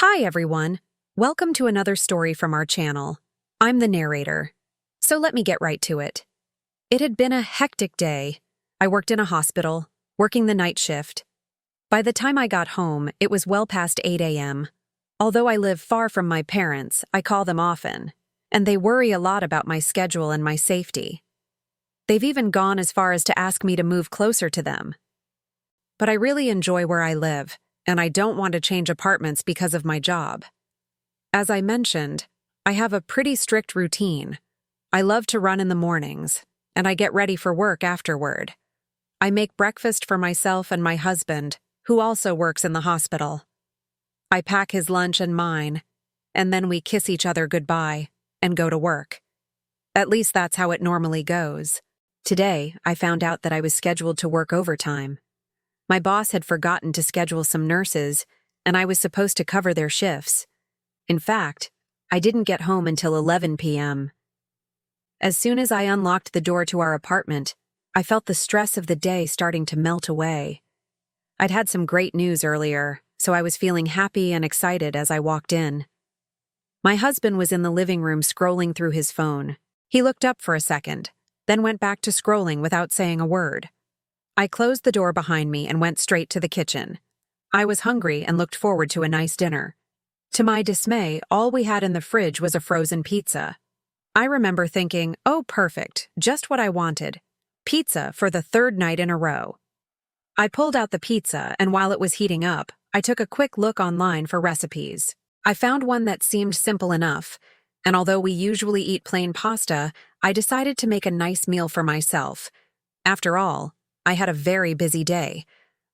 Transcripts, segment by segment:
Hi, everyone. Welcome to another story from our channel. I'm the narrator. So let me get right to it. It had been a hectic day. I worked in a hospital, working the night shift. By the time I got home, it was well past 8 a.m. Although I live far from my parents, I call them often, and they worry a lot about my schedule and my safety. They've even gone as far as to ask me to move closer to them. But I really enjoy where I live, and I don't want to change apartments because of my job. As I mentioned, I have a pretty strict routine. I love to run in the mornings, and I get ready for work afterward. I make breakfast for myself and my husband, who also works in the hospital. I pack his lunch and mine, and then we kiss each other goodbye and go to work. At least that's how it normally goes. Today, I found out that I was scheduled to work overtime. My boss had forgotten to schedule some nurses, and I was supposed to cover their shifts. In fact, I didn't get home until 11 p.m. As soon as I unlocked the door to our apartment, I felt the stress of the day starting to melt away. I'd had some great news earlier, so I was feeling happy and excited as I walked in. My husband was in the living room scrolling through his phone. He looked up for a second, then went back to scrolling without saying a word. I closed the door behind me and went straight to the kitchen. I was hungry and looked forward to a nice dinner. To my dismay, all we had in the fridge was a frozen pizza. I remember thinking, oh, perfect, just what I wanted. Pizza for the third night in a row. I pulled out the pizza, and while it was heating up, I took a quick look online for recipes. I found one that seemed simple enough, and although we usually eat plain pasta, I decided to make a nice meal for myself. After all, I had a very busy day.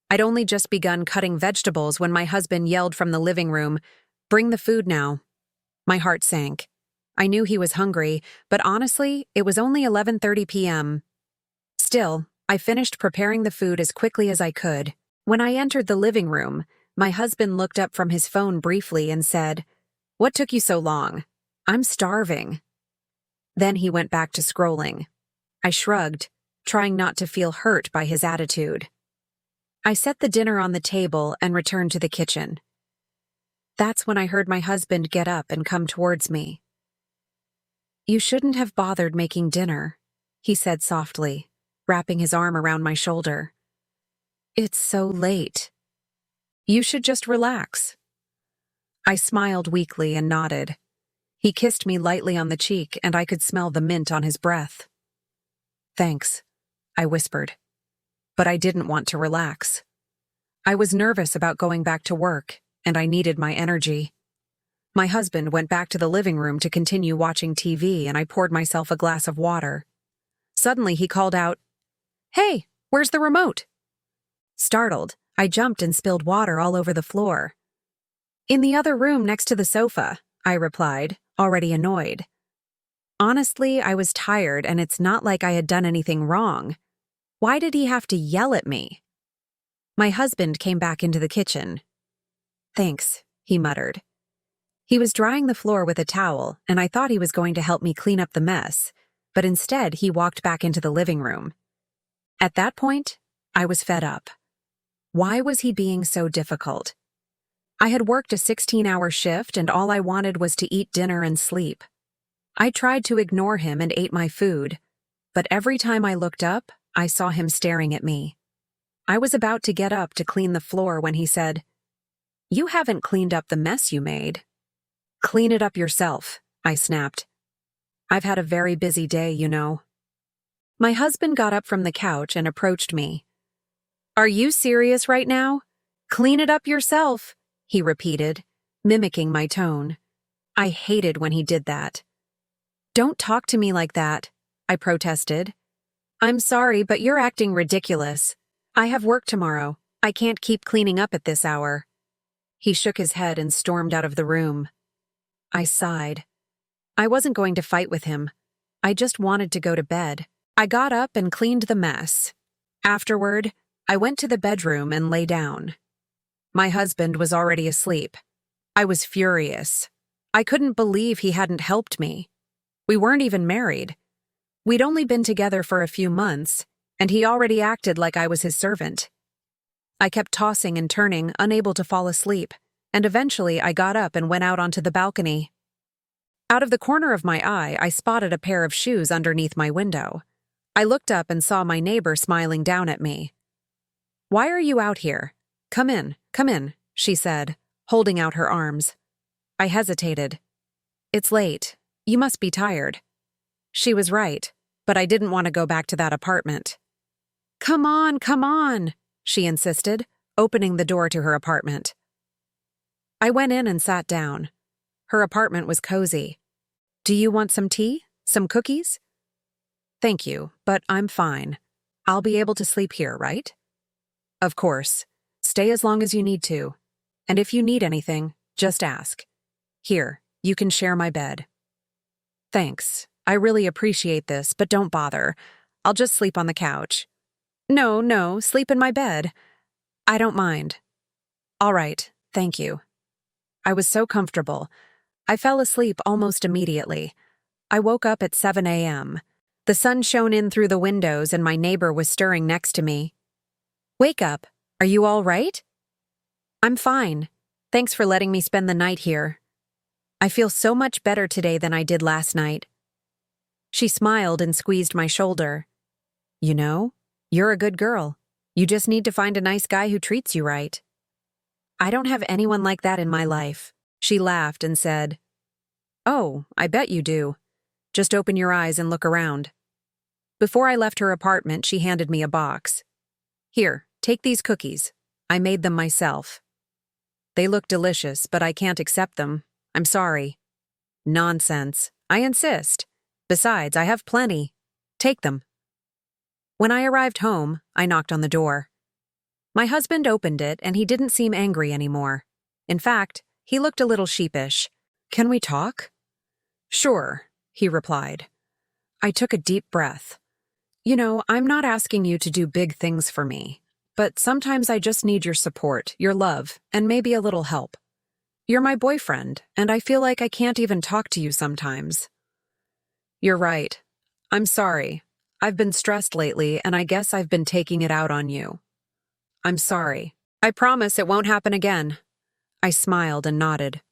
I'd only just begun cutting vegetables when my husband yelled from the living room, "Bring the food now." My heart sank. I knew he was hungry, but honestly, it was only 11:30 p.m. Still, I finished preparing the food as quickly as I could. When I entered the living room, my husband looked up from his phone briefly and said, "What took you so long? I'm starving." Then he went back to scrolling. I shrugged, trying not to feel hurt by his attitude. I set the dinner on the table and returned to the kitchen. That's when I heard my husband get up and come towards me. "You shouldn't have bothered making dinner," he said softly, wrapping his arm around my shoulder. "It's so late. You should just relax." I smiled weakly and nodded. He kissed me lightly on the cheek, and I could smell the mint on his breath. "Thanks," I whispered. But I didn't want to relax. I was nervous about going back to work, and I needed my energy. My husband went back to the living room to continue watching TV, and I poured myself a glass of water. Suddenly he called out, "Hey, where's the remote?" Startled, I jumped and spilled water all over the floor. "In the other room next to the sofa," I replied, already annoyed. Honestly, I was tired, and it's not like I had done anything wrong. Why did he have to yell at me? My husband came back into the kitchen. "Thanks," he muttered. He was drying the floor with a towel, and I thought he was going to help me clean up the mess, but instead he walked back into the living room. At that point, I was fed up. Why was he being so difficult? I had worked a 16-hour shift, and all I wanted was to eat dinner and sleep. I tried to ignore him and ate my food, but every time I looked up, I saw him staring at me. I was about to get up to clean the floor when he said, "You haven't cleaned up the mess you made." "Clean it up yourself," I snapped. "I've had a very busy day, you know." My husband got up from the couch and approached me. "Are you serious right now? Clean it up yourself," he repeated, mimicking my tone. I hated when he did that. "Don't talk to me like that," I protested. "I'm sorry, but you're acting ridiculous. I have work tomorrow. I can't keep cleaning up at this hour." He shook his head and stormed out of the room. I sighed. I wasn't going to fight with him. I just wanted to go to bed. I got up and cleaned the mess. Afterward, I went to the bedroom and lay down. My husband was already asleep. I was furious. I couldn't believe he hadn't helped me. We weren't even married. We'd only been together for a few months, and he already acted like I was his servant. I kept tossing and turning, unable to fall asleep. and eventually I got up and went out onto the balcony. Out of the corner of my eye, I spotted a pair of shoes underneath my window. I looked up and saw my neighbor smiling down at me. "Why are you out here? Come in," she said, holding out her arms. I hesitated. "It's late. You must be tired." She was right, but I didn't want to go back to that apartment. Come on," she insisted, opening the door to her apartment. I went in and sat down. Her apartment was cozy. "Do you want some tea? Some cookies?" "Thank you, but I'm fine. I'll be able to sleep here, right?" "Of course. Stay as long as you need to. And if you need anything, just ask. Here, you can share my bed." "Thanks. I really appreciate this, but don't bother. I'll just sleep on the couch." No, sleep in my bed." "I don't mind." "All right, thank you." I was so comfortable. I fell asleep almost immediately. I woke up at 7 a.m. The sun shone in through the windows and my neighbor was stirring next to me. "Wake up. Are you all right?" "I'm fine. Thanks for letting me spend the night here. I feel so much better today than I did last night." She smiled and squeezed my shoulder. "You know, you're a good girl. You just need to find a nice guy who treats you right." "I don't have anyone like that in my life." She laughed and said, "Oh, I bet you do. Just open your eyes and look around." Before I left her apartment, she handed me a box. "Here, take these cookies. I made them myself." "They look delicious, but I can't accept them. I'm sorry." "Nonsense. I insist. Besides, I have plenty. Take them." When I arrived home, I knocked on the door. My husband opened it, and he didn't seem angry anymore. In fact, he looked a little sheepish. "Can we talk?" "Sure," he replied. I took a deep breath. "You know, I'm not asking you to do big things for me, but sometimes I just need your support, your love, and maybe a little help. You're my boyfriend, and I feel like I can't even talk to you sometimes." "You're right. I'm sorry. I've been stressed lately, and I guess I've been taking it out on you." "I'm sorry. I promise it won't happen again." I smiled and nodded.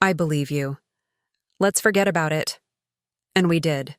"I believe you. Let's forget about it." And we did.